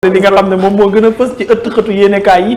li nga xam ne moom moo gën a fës ci ëtt xëtu yéenekaay yi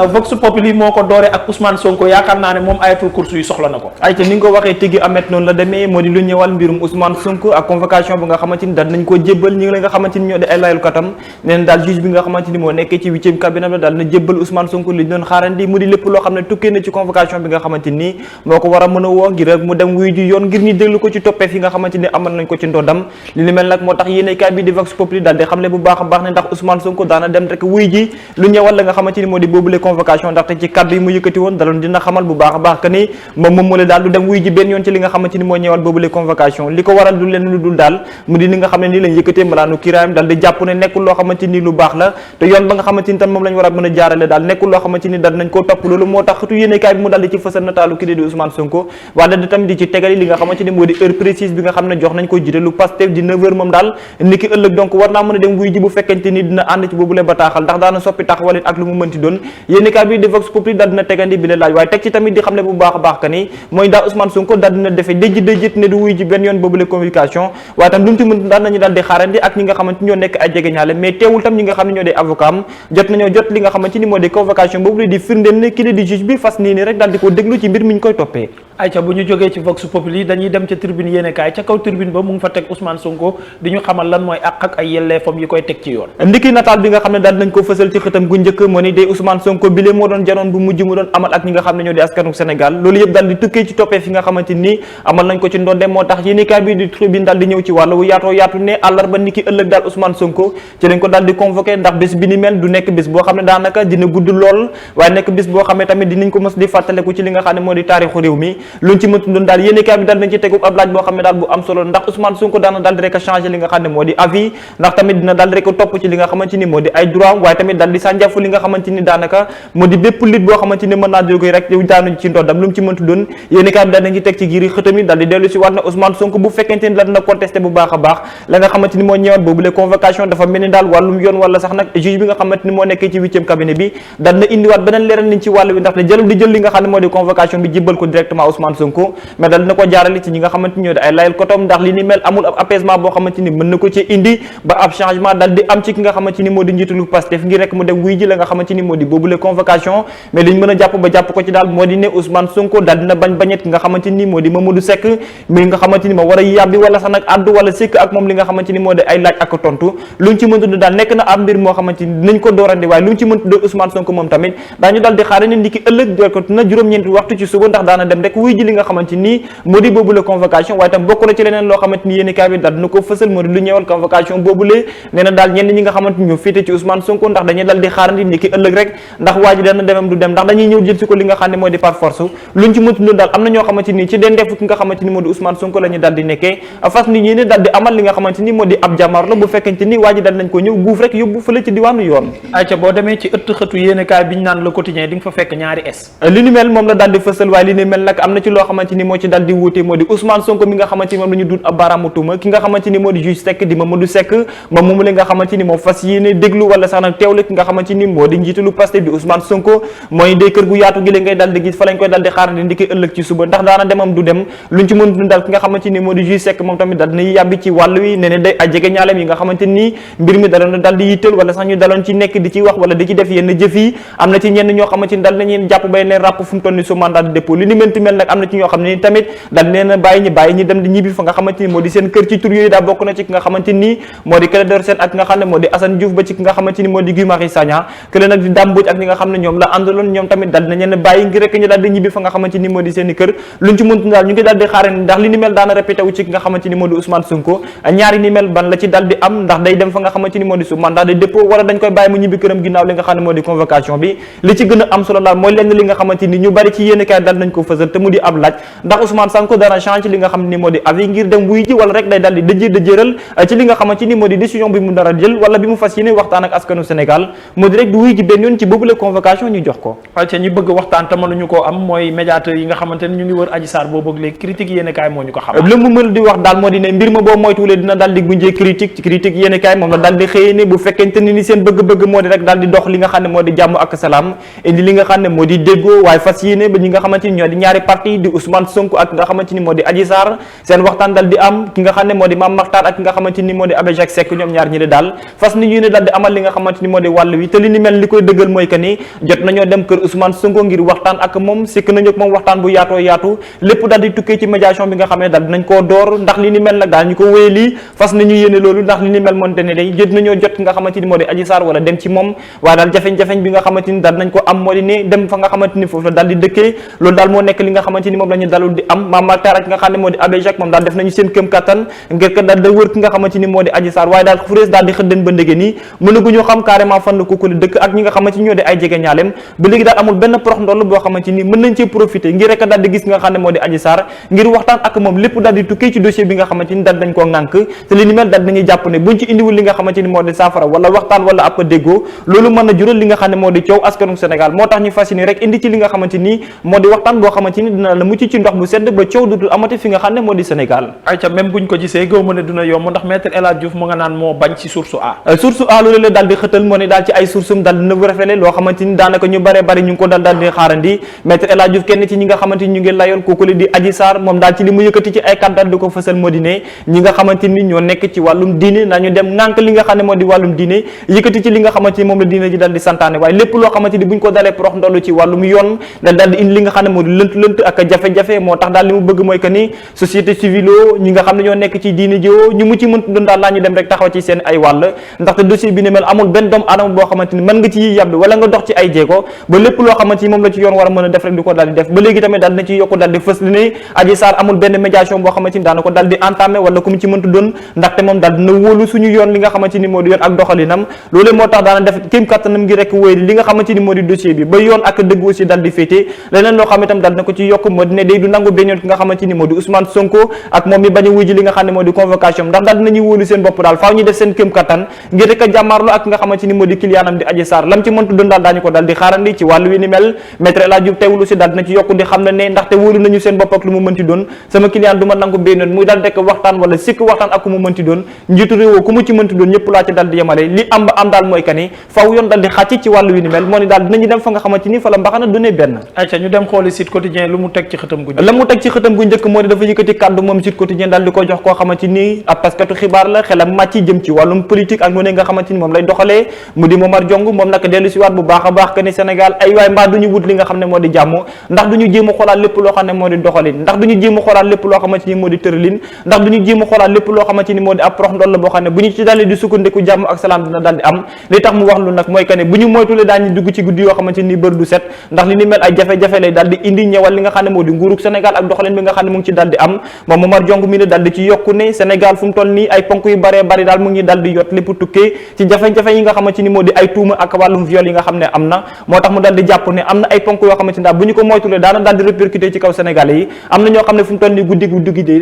Vox Populi moo ko doore ak Ousmane Sonko yaakaar naa ne moom ayatul course yi soxla na ko ayca ni nga ko waxee tigi amet noonu la demee moo di lu ñëwal mbirum Ousmane Sonko ak convocation bi nga xamante ni daal nañ koo jébbal ñi ngi la nga xamante ni ñoo di ay layul katam neen daal juge bi nga xamante ni moo nekkee ci 8e cabinet daal na jébbal Ousmane Sonko li ñu doon xaarandi mu di lépp loo xam ne tukkee na ci convocation bi nga xamante ni moo ko war a mën a woo ngir rek mu dem wuy ji yoon ngir ñu déglu ko ci toppee fi nga xamante ni amal nañ ko ci ndodam li ni mel nag moo tax yéenekaay bi di Vox Populi daal di xamle bu baax a baax ne ndax Ousmane Sonko daana dem rek wuy ji lu ñëwal la nga xamante ni moo di boobule convocation ndaxte ci kaddu yi mu yëkkati woon daloon dina xamal bu baax a baax que ni moom mu daal du dem wuy ji benn yoon ci li nga xamante ni moo ñëwal boobule convocation li ko waral du leen lu dul daal mu di ni nga xam ne nii lañ yëkkatee malaanu kiraayam daal di jàpp ne nekkul loo xamante ni lu baax la te yoon ba nga xamante ni tam moom lañ war a mën a jaarale daal nekkul loo xamante ni daal nañ koo topp loolu moo tax xëtu yéenekaay bi mu daal di ci fësal nataalu kii di Ousmane Sonko waaye da tamit di ci tegali li nga xamante ni moo di heure précise bi nga xam ne jox nañ ko jiitalu Pastef di 9h moom daal niki ëllëg donc war naa mën a dem wuy ji bu fekkente ni dina ànd ci boobule bataaxal ndax daana soppi taxawalit ak lu mu mënti doon yéenekaay bi di Vox Populi daal dina tegandi bi la laaj waaye teg ci tamit di xam ne bu baax a baax que ni mooy daa Ousmane Sonko daal dina defee déjjit ne du wuy ji benn yoon boobule communication waaye tam lu mu ci mën daan nañu daal di xaarandi ak ñi nga xamante ñoo nekk ay jegeñaale mais teewul tam ñi nga xam ne ñoo di avocat am jot nañoo jot li nga xamante ni moo di convocation boobu di firndeel ne kii di juge bi fas nii rek daal di ko déglu ci mbir mi ñu koy toppee ayca bu ñu jógee ci Vox Populi dañuy dem ca tribune yéenekaay ca kaw tribune ba mu ngi fa teg Ousmane Sonko di ñu xamal lan mooy àq ak ay yelleefam yi koy teg ci yoon ndiki nataal bi nga xam ne daal nañ ko fësal ci xëtam gu njëkk moo ni day Ousmane Sonko bi lee moo doon janoon bu mujj mu doon amal ak ñi nga xam ne ñoo di askanu Sénégal loolu yëpp daal di tukkee ci toppee fi nga xamante ni amal nañ ko ci ndonde moo tax yéenekaay bi di tribune daal di ñëw ci wàllu wu yaatoo yaatu ne àllarba niki ëllëg daal Ousmane Sonko ci dañ ko daal di convoqué ndax bés bi ni mel du nekk bés boo xam ne daanaka dina gudd lool waaye nekk bés boo xam ne tamit dinañ ko mës di fàttaleku ci li nga xam ne moo di taarixu réew mi luñ ci mëntu doon daal yéenekaay bi daal nañ ci tegu ab laaj boo xam ne daal bu am solo ndax Ousmane Sonko daana daal di rek changé li nga xam ne moo di avis ndax tamit dina daal di rek topp ci li nga xamante ni moo di ay droit waaye tamit daal di sànjafu li nga xamante ni daanaka moo di bépp lit boo xamante ni mën naa jóge rek daanu ci ndoddam lu mu ci mëntu doon yéenekaay bi daal nañ ci teg ci giiri xëtam yi daal di dellu si waat na Ousmane Sonko bu fekkente ni daal dina contesté bu baax a baax la nga xamante ni moo ñëwaat boobule convocation dafa mel ni daal wàllum yoon wala sax nag juge bi nga xamante ni moo nekkee ci 8e cabinet bi daal na indiwaat beneen leeral niñ ci wàll bi ndax jëlul di jël li nga xam ne moo di convocation bi jibbal ko directement Ousmane Sonko mais daal dina ko jaarale ci ñi nga xamante ni ñoo di ay layal kotom ndax li ni mel amul ab apaisement boo xamante ni mën na ko ci indi ba ab changement daal di am ci ki nga xamante ni moo di njiitalu Pastef ngir rek mu dem wuy ji la nga xamante ni moo di boobule convocation mais liñ mën a jàpp ba jàpp ko ci daal moo di ne Ousmane Sonko daal dina bañet ki nga xamante ni moo di Mamadou Seck mi nga xamante ni moo war a yàbbi wala sax nag addu wala sekk ak moom li nga xamante ni moo di ay laaj ak tontu luñ ci mëntu daal nekk na ab mbir moo xamante ni dinañ ko doorandi waaye luñ ci mëntu doon Ousmane Sonko moom tamit daañu daal di xaare ni ndiki ëllëg door ko na juróom-ñeenti waxtu ci suba ndax daana dem rek wuy ji li nga xamante ni moo di boobule convocation waaye tam bokk na ci leneen loo xamante ni yéenekaay bi daal dina ko fësal moo di lu ñëwal convocation boobule nee na daal ñenn ñi nga xamante ni ñoo féete ci Ousmane Sonko ndax dañuy daal di xaarandi ndiki ëllëg rek ndax waa ji dana demam du dem ndax dañuy ñëw jël si ko li nga xam ne moo di par force luñ ci mëntu doon daal am na ñoo xamante ni ci den def ki nga xamante ni moo di Ousmane Sonko la ñu daal di nekkee fas ni ñi ne daal di amal li nga xamante ni moo di ab jàmmaar la bu fekkente ni waa ji daal nañ ko ñëw guuf rek yóbbu fële ci diwaanu yoon ayca boo demee ci ëtt xëtu yéenekaay bi ñu naan Le Quotidien di nga fa fekk ñaari es li ni mel moom la daal di fësal waaye li ni mel nag am na ci loo xamante ni moo ci daal di wuute moo di Ousmane Sonko mi nga xamante ni moom la ñu dut ab baaraamu tuuma ki nga xamante ni moo di juge Seck di Mamadou Seck moom moomu li nga xamante ni moo fas yéene déglu wala sax nag teewle ki nga xamante ni moo di njiitalu Pastef di Ousmane Sonko mooy day kër gu yaatu gi la ngay daal di gis fa lañ koy daal di xaar di ndiki ëllëg ci suba ndax daana demam du dem luñ ci mën daal ki nga xamante ni moo di juge Seck moom tamit daal dina yàbbi ci wàll wi ne ne day aj jege ñaalem yi nga xamante ni mbir mi daloon daal di yittal wala sax ñu daloon ci nekk di ci wax wala di ci def yenn jëf yi am na ci ñenn ñoo xamante ni daal nañu jàpp bay leen ràpp fu mu toll ni su mandat de dépôt li ni mënti mel nag am na ci ñoo xam ne ni tamit daal leen bàyyi ñi dem di ñibbi fa nga xamante ni moo di seen kër ci tur yooyu daa bokk na ci ki nga xamante ni moo di Clédor Sène ak ki nga xam ne moo di Assane Diouf ba ci ki nga xamante ni moo di Guy Marius Sagna kële nag di Dame Mbodj ak ñi nga xam ne ñoom la àndaloon ñoom tamit daal dinañ leen bàyyi ngir rek ñu daal di ñibbi fa nga xamante ni moo di seen i kër luñ ci mëntu daal ñu ngi daal di xaare ndax li ni mel daana répété wu ci ki nga xamante ni moo di Ousmane Sonko ñaari ni mel ban la ci daal di am ndax day dem fa nga xamante ni moo di su mandat de dépôt wala dañ koy bàyyi mu ñibbi këram ginnaaw li nga xam ne moo di convocation bi li ci gën a am solo daal mooy lenn li nga xamante ni ñu bari ci yéenekaay daal nañ ko fësal te mu di ab laaj ndax Ousmane Sonko dana change li nga xam ne ni moo di avis ngir dem wuy ji wala rek day daal di dëjëral ci li nga xamante ni moo di décision bi mu dara jël wala bi mu fas yéene waxtaan ak askanu Sénégal moo di rek du wuy ji benn yoon ci boobule convocation ñu jox ko ca ñi bëgg waxtaan te mënuñu koo am mooy médiateur yi nga xamante ni ñu ngi wër Adji Sarr boobu ak léegi critique yéenekaay moo ñu ko xam la mu mën di wax daal moo di ne mbir ma boo moytuwulee dina daal di gunjee critique yéenekaay moom la daal di xëyee ne bu fekkente ni seen bëgg-bëgg moo di rek daal di dox li nga xam ne moo di jàmm ak salaam indi li nga xam ne moo di déggoo waaye fas yéene ba ñi nga xamante ni ñoo di ñaari parti di Ousmane Sonko ak nga xamante ni moo di Adji Sarr seen waxtaan dal di am ki nga xam ne moo di Mame Mactar ak ki nga xamante ni moo di Abbé Jacques Seck ñoom ñaar ñi daal fas ni ñu ne dal di amal li nga xamante ni moo di wàll wi te li ni mel li koy dëggal mooy que ni jot nañoo dem kër Ousmane Sonko ngir waxtaan ak moom sikk nañu ak moom waxtaan bu yaatoo yaatu lépp dal di tukkee ci médiation bi nga xam ne daal dinañ koo door ndax li ni mel nag daal ñu ko wéy lii fas nañu yéene loolu ndax li ni mel moonte ne day jot nañoo jot nga xamante ni moo di Adji Sarr wala dem ci moom waaye daal jafeñ-jafeñ bi nga xamante ni daal nañ ko am moo di ne dem fa nga xamante ni foofu la daal di dëkkee loolu daal moo nekk li nga xamante ni moom la ñu dalul di am Mame Mactar ak nga xam ne moo di Abbé Jacques moom daal def nañu seen këm kattan ngir ko daal da wër ki nga xamante ni moo di Adji Sarr waaye daal Foureuse daal di xëddeen ba ndege nii mënaguñu xam carrément fan la kookule dëkk ak ñi nga xamante ni ñoo di ay jege ñaaleem ba léegi daal amul benn prox ndoll boo xamante ni mën nañ cee profiter ngir rek daal di gis nga xam ne moo di Adji Sarr ngir waxtaan ak moom lépp daal di tukkee ci dossier bi nga xamante ni daal dañ koo ŋànk te li ni mel daal dañuy jàpp ne buñ ci indiwul li nga xamante ni moo di saafara wala waxtaan wala ab déggoo loolu mën na jural li nga xam ne moo di coow askanu Sénégal moo tax ñu fas yéene rek indi ci li nga xamante ni moo di waxtaan boo xamante ni dina la mucc ci ndox bu sedd ba coow dutul amati fi nga xam ne moo di Sénégal ayca même buñ ko gisee gëw ma ne dina yomb ndax maître El Hadj Diouf mu nga naan moo bañ ci source A source A loolu la daal di xëtal moo ne daal ci ay sourceum daal dina rafetle loo xamante ni daanaka ñu bare bari ñu ngi ko daal di xaarandi maître El Hadj Diouf kenn ci ñi nga xamante ni ñu ngi layoon kooku li di Adji Sarr moom daal ci li mu yëkkati ci ay kàddu di ko fësal moo di ne ñi nga xamante ni ñoo nekk ci wàllum diine nañu dem ŋànk li nga xam ne moo di wàllum diine yëkkati ci li nga xamante ni moom la diine ji daal di santaane waaye lépp loo xamante ni buñ ko dalee prox ndollu ci wàllum yoon daal di indi li nga xam ne moo di lënt ak jafe-jafe moo tax daal li mu bëgg mooy que ni société civile ñi nga xam ne ñoo nekk ci diine ji ñu mu ci mën doon daal laa ñu dem rek taxaw ci seen ay wàll ndaxte dossier bi ni mel amul benn doomu aadama boo xamante ni mën nga ci yàbbi wala nga dox ci ay jéego ba lépp loo xamante ni moom la ci yoon war a mën a def rek di ko daal di def ba léegi tamit daal dina ci yokku daal di fës li ne Adji Sarr amul benn médiation boo xamante ni daana ko daal di entamé wala ku mu ci mëntu doon ndaxte moom daal dina wóolu suñu yoon li nga xamante ni moo di yoon ak doxalinam loolu moo tax daana def kéem kattanam ngi rek wéy li nga xamante ni moo di dossier bi ba yoon ak dëgg aussi daal di féete leneen loo xam itam daal dina ko ci yokk moo di ne day du nangu benn yoon ki nga xamante ni moo di Ousmane Sonko ak moom mi bañ a wuji li nga xam ne moo di convocation ndax daal dinañuy wóolu seen bopp daal faaw ñu def seen kéem kattan ngir rek a jàmmaarloo ak nga xamante ni moo di kiliyaanam di Adji Sarr lam ci mëntu doon daal daañu ko daal di xaarandi ci wàllu wi ni mel maître El Hadj Diouf teewlu si daal dina ci yokk di xam ne ndaxte wóolu nañu seen bopp ak lu mu mënti doon sama client du ma nangu benn yoon muy daal dekk waxtaan wala sikk waxtaan ak ku mu mënti doon njiitu réew ku mu ci mënti doon ñëpp laa ci daal di yemale li am ba am daal mooy que ni faw yoon daal di xàcc ci wàllu wi ni mel moo ni daal dinañu dem fa nga xamante ni fa la mbaxana du ne benn ayca ñu dem xooli Sud Quotidien lu mu teg ci xëtam gu njëkk la mu teg ci xëtam gu njëkk moo di dafa yëkkati kàddu moom Sud Quotidien daal di ko jox koo xamante ni ab taskatu xibaar la xelam màcc jëm ci wàllum politique ak noonu nga xamante ni moom lay doxalee mu di Momar Jong moom nag dellu si waat bu baax a baax que ni Sénégal ay waay mbaa duñu wut li nga xam ne moo di jàmm ndax duñu jéem a xoolaat lépp loo xam ne moo di doxalin ndax duñu jéem a xoolaat lépp loo xamante ni moo di tëralin ndax duñu jéem a xoolaat lépp loo xamante ni moo di ab prox ndoll boo xam ne bu ñu ci dalee di sukkandiku jàmm ak salaam dina daal di am li tax mu wax lu nag mooy que ne bu ñu moytulee daañu dugg ci guddi yoo xamante ni bër du set ndax li ni mel ay jafe-jafe lay daal di indi ñëwal li nga xam ne moo di nguurug Sénégal ak doxalin bi nga xam ne mu ngi ci daal di am moom Momar Jong mi ne daal di ci yokku ne Sénégal fu mu toll nii ay ponk yu baree bari daal mu ngi daal di yot lépp tukkee ci jafe-jafe yi nga xamante ni moo di ay tuuma ak wàllum viol yi nga xam ne am na moo tax mu daal di jàpp ne am na ay ponk yoo xamante ni daal bu ñu ko moytulee daana daal di répercuté ci kaw Sénégalais yi am na ñoo xam ne fu mu toll nii guddi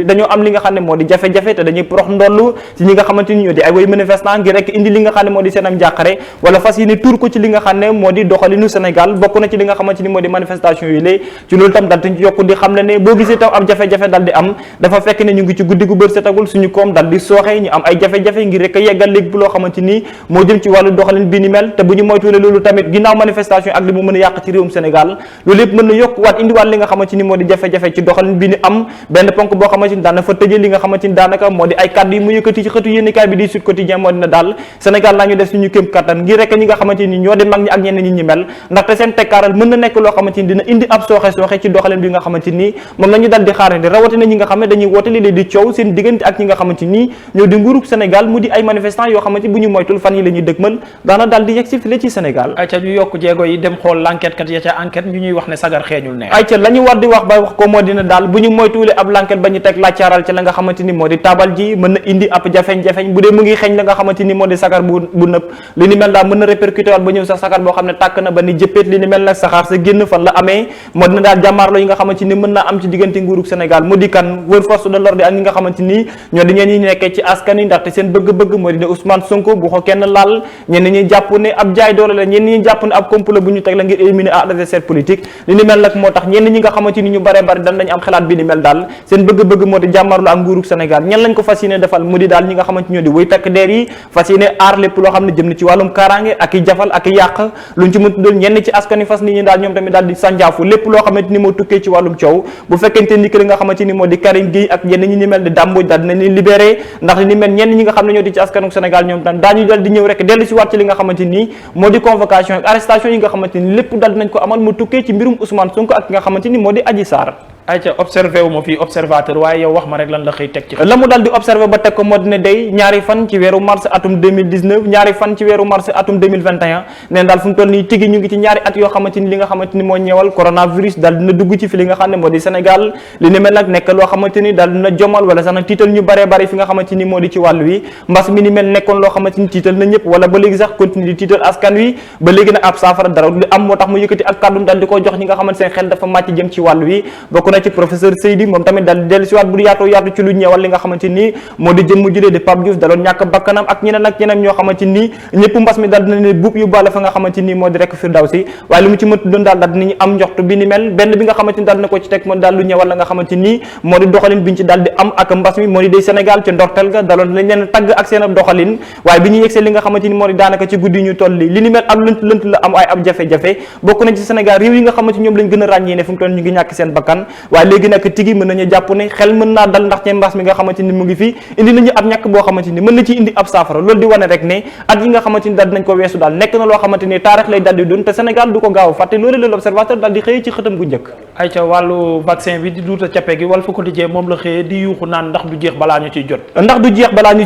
dañoo am li nga xam ne moo di jafe-jafe te dañuy prox ndollu ci ñi nga xamante ni ñoo di ay way manifestant ngir rek indi li nga xam ne moo di seen am njàqare wala fas yéene tuur ko ci li nga xam ne moo di doxalinu Sénégal bokk na ci li nga xamante ni moo di manifestation yi lée ci loolu tam daal di yokk di xam ne boo gisee tam ab jafe-jafe daal di am dafa fekk ne ñu ngi ci guddi gu bër setagul suñu koom daal di sooxe ñu am ay jafe-jafe ngir rek a yeggal léegi bu loo xamante ni moo jëm ci wàllu doxalin bi ni mel te bu ñu moytuwulee loolu tamit ginnaaw manifestation ak li mu mën a yàq ci réewum Sénégal loolu yëpp mën na yokk waat indiwaat li nga xamante ni moo di jafe-jafe ci doxalin bi ni am benn ponk boo xamante ni daana fa tëjee li nga xamante ni daanaka moo di ay kàddu yi mu yëkkati ci xëtu yéenekaay bi di Sud Quotidien moo dina daal Sénégal naa ñu def suñu kéem kattan ngir rek ñi nga xamante ni ñoo di mag ñi ak ñenn ñi ñi mel ndaxte seen tekkaaral mën na nekk loo xamante ni dina indi ab sooxe ci doxalin bi nga xamante ni moom la ñu dal di xaarandi rawatina ñi nga xam ne dañuy woote li di coow seen diggante ak ñi nga xamante ni ñoo di nguurug Sénégal mu di ay manifestants yoo xamante bu ñu moytul fan yi la ñuy dëgmal daana daal di yegg si file ci Sénégal ayca ñu yokk jéego yi dem xool l'enquête kat ya ca enquête ñu ñuy wax ne sagar xeeñul ne ayca la ñu war di wax ba wax ko moo dina daal bu ñu moytuwulee ab l'enquête ba ñu teg laccaaral ci la nga xamante ni moo di taabal ji mën na indi ab jafeñ-jafeñ bu dee mu ngi xeeñ la nga xamante ni moo di sagar bu nëpp li ni mel daal mën na répercuté waat ba ñëw sax sagar boo xam ne tàkk na ba ni jëppeet li ni mel nag saxaar sa génn fan la amee moo dina daal jàmmaarloo yi nga xamante ni mën naa am ci diggante nguurug Sénégal mu di kan wër force de l'ordre ak ñi nga xamante ni ñoo di ñeen ñi nekkee ci askan yi ndaxte seen bëgg-bëgg moo di ne Ousmane Sonko bu ko kenn laal ñenn ñi jàpp ne ab jaay doole la ñenn ñi jàpp ne ab complot bu ñu teg la ngir éliminer adversaire politique li ni mel nag moo tax ñenn ñi nga xamante ni ñu bare bari dan nañ am xalaat bi ni mel daal seen bëgg-bëgg moo di jàmmaarloo ak nguurug Sénégal ñen lañ ko fas yéene defal mu di daal ñi nga xamante ñoo di wëy takk deer yi fas yéene aar lépp loo xam ne jëm na ci wàllum kaaraange ak i jafal ak i yàq luñ ci mën doon ñenn ci askan yi fas nit ñi daal ñoom tamit daal di sànjaafu lépp loo xamante ni moo tukkee ci wàllum coow bu fekkente ni ki li nga xamante ni moo di Karim Gueye ak ñenn ñi ni mel di Damboj daal dina leen libéré ndax li ni mel ñenn ñi nga xam ne ñoo di ci askanu Sénégal ñoom tam daañu dal di ñëw rek dellu si waat ci li nga xamante ni moo di convocation ak arrestation yi nga xamante ni lépp dal dinañ ko amal mu tukkee ci mbirum Ousmane Sonko ak nga xamante ni moo di Adji Sarr. ayca observé wu ma fii observateur waaye yow wax ma rek lan la xëy teg ci la mu dal di observé ba teg ko moo dina day ñaari fan ci weeru mars atum 2019 ñaari fan ci weeru mars atum 2021 neen daal fu mu toll nii tigi ñu ngi ci ñaari at yoo xamante ni li nga xamante ni moo ñeewal coronavirus daal dina dugg ci fi li nga xam ne moo di Sénégal li ni mel nag nekk loo xamante ni daal dina jomal wala sax na tiital ñu baree bari fi nga xamante ni moo di ci wàllu wi mbas mi ni mel nekkoon loo xamante ni tiital na ñëpp wala ba léegi sax continue di tiital askan wi ba léegi nag ab saafara dara li am moo tax mu yëkkati ak kàddum daal di ko jox ñi nga xamante seen xel dafa màcc jëm ci wàllu wi bokk na ci professeur moom tamit daal di dellu si waat bu yaatu ci lu ñeewal li nga xamante ni moo di jëmm julee di Pape Diouf daloon ñàkk bakkanam ak ñeneen ñoo xamante ni ñëpp mbas mi daal dina ne buub yu bàlle fa nga xamante ni moo di rek Firdawsi waaye lu mu ci mënti doon daal dinañu am njoxtu bi ni mel benn bi nga xamante ni daal dina ko ci teg moo daal lu ñeewal la nga xamante ni moo di doxalin bi ñu ci daal di am ak mbas mi moo di day Sénégal ci ndorteel ga daloon lañ leen tagg ak seen ab doxalin waaye bi ñu yegsee li nga xamante ni moo di daanaka ci guddi ñu toll li ni mel ab lënt la am ay ab jafe-jafe bokk na ci Sénégal réew yi nga xamante ñoom lañ gën a ràññee ne fu mu toll ñu ngi ñàkk seen bakkan waaye léegi nag tigi mën nañu jàpp ne xel mën naa dal ndax ci mbas mi nga xamante ni mu ngi fi indi nañu ab ñàkk boo xamante ni mën na ci indi ab saafara loolu di wane rek ne at yi nga xamante ni daal dinañ ko weesu daal nekk na loo xamante ni taarix lay dal di doon te Sénégal du ko gaaw a fàtte loolu la l'observateur daal di xëyee ci xëtam gu njëkk ay ca wàllu vaccin bi di duuta cappe gi wala fu ko dijee moom la xëyee di yuuxu naan ndax du jeex balaa ñu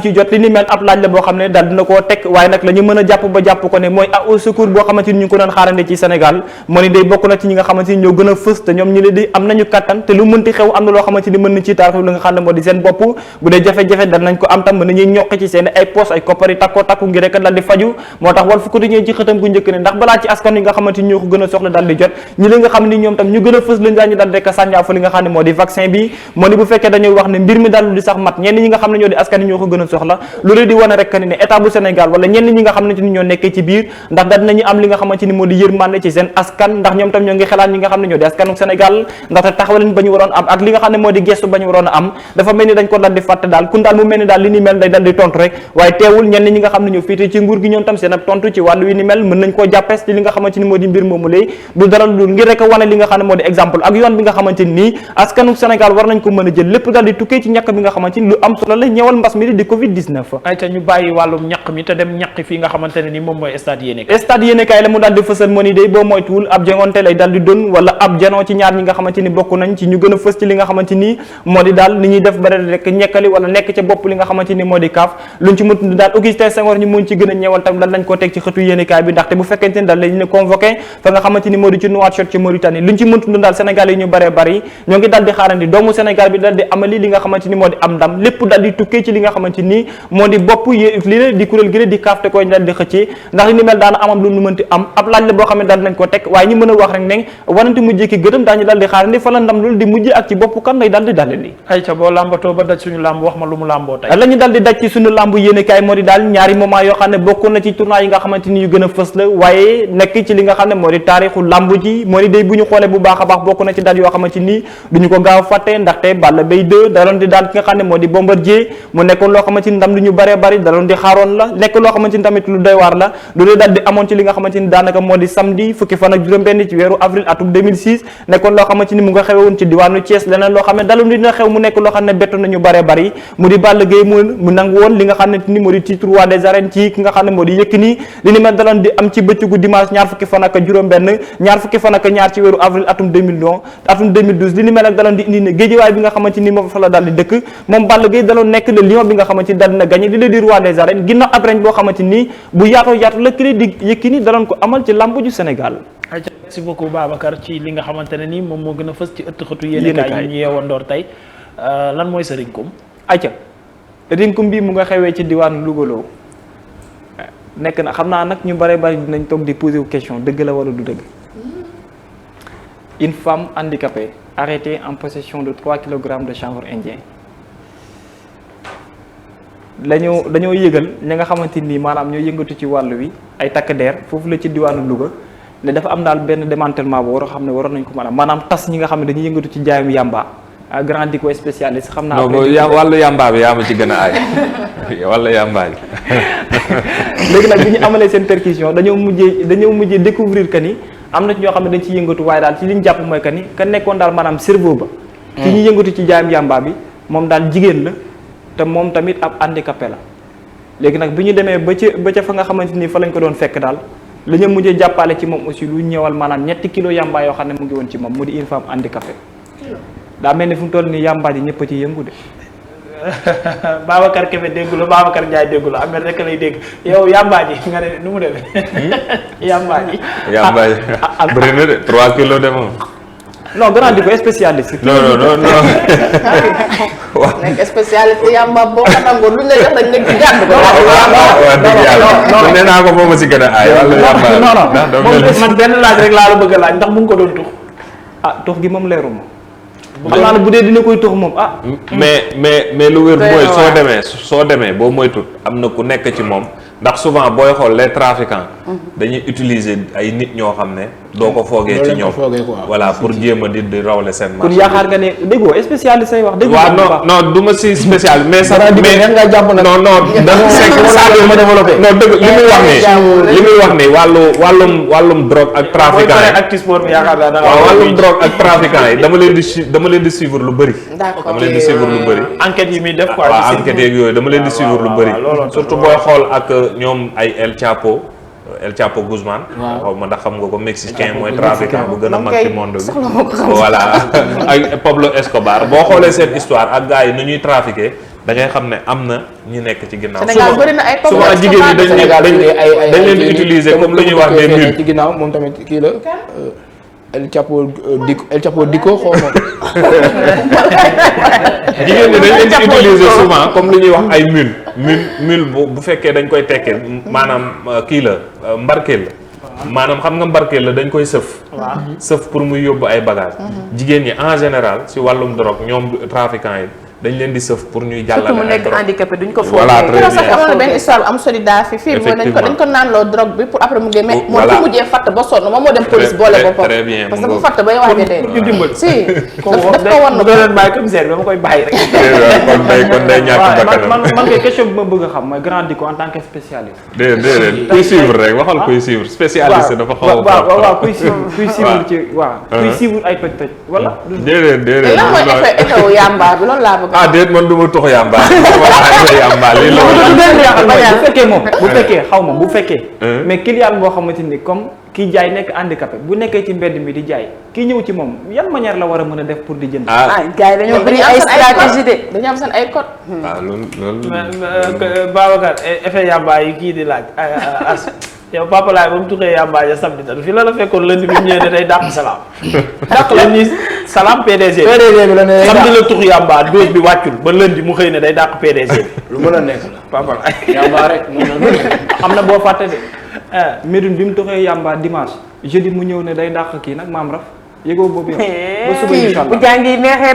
ciy jot li ni mel ab laaj la boo xam ne daal dina koo teg waaye nag la ñu mën a jàpp ba jàpp ko ne mooy au secours boo xamante ni ñu ngi ko doon xaarande ci Sénégal moo ni day bokk na ci ñi nga xamante ni ñoo gën a fës te ñoom ñi leen di am nañu kattan te lu mënti xew am na loo xamante ni mën na ci taar li nga xam ne moo di seen bopp bu dee jafe-jafe dal nañ ko am tam mën nañuy ñokk ci seen ay poste ay koppari takku ngir rek dal di faju moo tax wal fu ko diñee ci xëtam gu njëkk ne ndax balaa ci askan yi nga xamante ni ñoo ko gën a soxla dal di jot ñi li nga xam ne ñoom tam ñu gën a fës lañ daañu dal rek sànjaafu li nga xam ne moo di vaccin bi moo ni bu fekkee dañuy wax ne mbir mi daal di sax mat ñenn ñi nga xam ne ñoo di askan yi ñoo ko gën a soxla loolu di wane rek ne état bu Sénégal wala ñenn ñi nga xam ne ñoo nekkee ci biir ndax daal dinañu am li nga xamante ni moo di yërmande ci seen askan ndax ñoom tam ñoo ngi xalaat ñi nga xam ne ñoo di askanu Sénégal ndaxte taxawalin ba ñu waroon am ak li nga xam ne moo di gestu ba ñu waroon a am dafa mel ni dañ ko dal di fàtte daal kun daal mu mel ni daal li ni mel day dal di tontu rek waaye teewul ñenn ñi nga xam ne ñoo féete ci nguur gi ñoom tam seen ab tontu ci wàllu wi ni mel mën nañ koo jàppees ci li nga xamante ni moo di mbir moomu lay du dara lu ngir rek wane li nga xam ne moo di exemple ak yoon bi nga xamante ni askanu Sénégal war nañ ko mën a jël lépp daal di tukkee ci ñàkk bi nga xamante ni lu am solo la ñëwal mbas mi di Covid 19 ay te ñu bàyyi wàllum ñàkk mi te dem ñàkk fii nga xamante ne ni moom mooy stade yéenekaay la mu daal di fësal moo ni day boo moytuwul ab jongonte lay daal di doon wala ab janoo ci ñaar ñi nga xamante ni bokk nañ ci ñu gën a fës ci li nga xamante ni moo di daal ni ñuy def bare rek ñekkali wala nekk ca bopp li nga xamante ni moo di kaaf luñ ci mëntu daal Augustin Senghor ñu mun ci gën a ñeewal tam dal nañ ko teg ci xëtu yéenekaay bi ndaxte bu fekkente ni daal lañ ne convoqué fa nga xamante ni moo di ci Nouakchott ci Mauritanie luñ ci mëntu daal Sénégal yi ñu bare bari ñoo ngi daal di xaarandi doomu Sénégal bi daal di amali li nga xamante ni moo di am ndam lépp daal di tukkee ci li nga xamante ni moo di bopp li la di kuréel gi di kaaf te koy daal di xëccee ndax li ni mel daana amam lu ñu mënti am ab laaj la boo xam ne daal nañ ko teg waaye ñi mën a wax rek ne wanante mujjee ki gëtëm daañu daal di xaarandi fa la ndam loolu di mujjee ak ci bopp kan lay daal di dalali ay ca boo làmbatoo ba daj suñu làmb wax ma lu mu làmboo tey la ñu daal di daj ci suñu làmb yéenekaay moo di daal ñaari moment yoo xam ne bokk na ci tournoi yi nga xamante ni yu gën a fës la waaye nekk ci li nga xam ne moo di taarixu làmb ji moo di day bu ñu xoolee bu baax a baax bokk na ci daal yoo xamante ni duñu ko gaaw fàtte ndaxte Balla Gaye 2 daloon di daal ki nga xam ne moo di Bombardier mu nekkoon loo xamante ni ndam lu ñu bëree bëri daloon di xaaroon la nekk loo xamante ni tamit lu doy waar la loolu daal di amoon ci li nga xamante ni daanaka moo di samedi fukki fan ak juróom-benn ci weeru avril atum 2006 nekkoon loo xamante ni mu nga xewe woon ci diwaanu Thiès leneen loo xam ne daloon dina xew mu nekk loo xam ne bettu nañu bëree bëri mu di Balla Gaye mu nangu woon li nga xam ne ni moo di titre roi des arènes ci ki nga xam ne moo di Yékini li ni mel daloon di am ci bëccëgu dimanche ñaar fukki fan ak juróom-benn ñaar fukki fan ak ñaar ci weeru avril atum 2012 li ni mel ak daloon di indi ne géejewaay bi nga xamante ni moo fa la daal di dëkk moom Balla Gaye daloon nekk le lion bi nga xamante ni daal dina gagné li la di roi des arènes ginnaaw ab reñ boo xamante ni bu yaatoo yaatu la kii di Yékini daloon ko amal ci lamb ju Sénégal. merci beaucoup Babacar ci li nga xamante ne ni moom moo gën a fës ci ëtt xëtu yéenekaay yi ñu yeewandoor tey lan mooy sa rinkum ayca rinkum bi mu nga xewee ci diwaanu Louga nekk na xam naa nag ñu bare bari dinañ toog di poser question dëgg la wala du dëgg. Une femme handicapée arrêtée en possession de 3 kilogrammes de chanvre indien dañoo yëgal ñi nga xamante ni maanaam ñoo yëngatu ci wàll wi ay takk der foofu la ci diwaanu Louga ne dafa am daal benn démantèlement bu war a xam ne waroon nañ ko maanaam tas ñi nga xam ne dañuy yëngatu ci jaayum yamba grand dico spécialiste xam naa. non wàllu yamba bi yaa ma ci gën a aay wàllu yamba bi. léegi nag bi ñu amalee seen percussion dañoo mujjee découvrir que ni am na ci ñoo xam ne dañ ci yëngatu waaye daal ci li ñu jàpp mooy que ni ka nekkoon daal maanaam cerveau ba ci ñuy yëngatu ci jaayam yàmbaa bi moom daal jigéen la te moom tamit ab handicapé la léegi nag bi ñu demee ba ca fa nga xamante ni fa lañ ko doon fekk daal la ñu mujjee jàppale ci moom aussi lu ñëwal maanaam 3 kilos yàmbaa yoo xam ne mu ngi woon ci moom mu di une femme handicapée daa mel ni fu mu toll nii yàmbaa ji ñëpp a ci yëngu de. Babacar Kébé déggu la Babacar Ndiaye déggu la Ahmed rek lay dégg yow yàmbaa ji nga ne nu mu demee. yàmbaa ji. yàmbaa ji bëri na de 3 kilos de moom. non grand di ko spécialiste. non. nekk spécialité yàmba boo ko nangoo luñ la jox dañ nekk gàdd ko. waaw dëgg yàlla nee naa ko moom a si gën a aay. non man benn laaj rek laa la bëgg a laaj ndax mu ngi ko doon tux. tux gi moom leeruma. xam naa ne bu dee dina koy tux moom mais lu wér mooy soo demee boo moytut am na ku nekk ci moom ndax souvent booy xool les trafiquants dañuy utiliser ay nit ñoo xam ne doo ko foogee ci ñoom voilà pour jéem a di rawle seen marché. kon yaakaar nga ne déggoo spécialiste say wax. déggoo waaw non du ma si spécial mais sax mais nga jàpp nag non ma développé. non dëgg li muy wax ni wàllum drogue ak trafiquants yi ak sport bi yaakaar naa waaw wàllum drogue ak trafiquants yi dama leen di suivre lu bëri. d'accord dama leen di suivre lu bëri. enquête yi muy def quoi. waaw enquête yeeg yooyu dama leen di suivre lu bëri. surtout booy xool ak ñoom ay El Chapo Guzman. xaw ma ndax xam nga ko mexicain mooy trafiquant bu gën a mag ci monde bi. voilà ak Pablo Escobar boo xoolee seen histoire ak gars yi nu ñuy trafiqué da ngay xam ne am na ñu nekk ci ginnaaw. Sénégal bëri na ay Pablo souvent jigéen ñi dañ leen di utiliser comme lu ñuy wax des mules. ci ginnaaw moom tamit kii la. El Chapo Dico xaw ma. jigéen ñi dañ leen di utiliser souvent comme lu ñuy wax ay mule bu fekkee dañ koy tekkee maanaam kii la mbarkeel la maanaam xam nga mbarkeel la dañ koy sëf pour muy yóbbu ay bagages jigéen ñi en général si wàllum drogue ñoom trafiquants yi dañ leen di sëf pour ñuy jàllale surtout mu nekk handicapé duñ ko foog. voilà très bien sax amoon na benn histoire bu am solida fi fii dañ ko naan loo drogue bi pour après mu génne mais moom fi mujjee fatt ba sonn moom moo dem police boole boppam très bien parce que bu fatt bay waaj a dee ñu dimbali si daf ko wan na doon bàyyi commissaire bi ma koy bàyyi rek. kon day ñàkk bakkanam man kay question bi ma bëgg a xam mooy grand di ko en tant que spécialiste. déedéet kuy suivre rek waxal kuy suivre spécialiste dafa xaw a waaw kuy suivre ci kuy suivre ay toj-toj wala. déedéet lan mooy effet wu yàmba bi loolu laa bëgg déet man du ma tux yàmba yàmba lii la bu fekkee xaw ma bu fekkee mais client boo xamante ni comme kii jaay nekk handicapé bu nekkee ci mbedd mi di jaay kii ñëw ci moom yan manière la war a mën a def pour di jënd. gars yi dañoo bëri ay stratégie de dañu am seen ay code. waaw loolu Babacar effet yàmbaa yi kii di laaj as yow Papa Laay ba mu tuxee yàmbaa ja samedi tan fii la la fekkoon lundi bi mu ñëwee ne day dàq salaam. dàq la ni salaam PDG. bi la ne samedi la tux yàmbaa dose bi wàccul ba lundi mu xëy ne day dàq PDG bi. lu mën a nekk la. Papa Laay yàmbaa rek am na boo fàtte de. Médoune bi mu toxee yàmbaa dimanche jeudi mu ñëw ne day dàq kii nag maam raf yëgoo boobu yow. ba suba incha allah bu jàngi neexee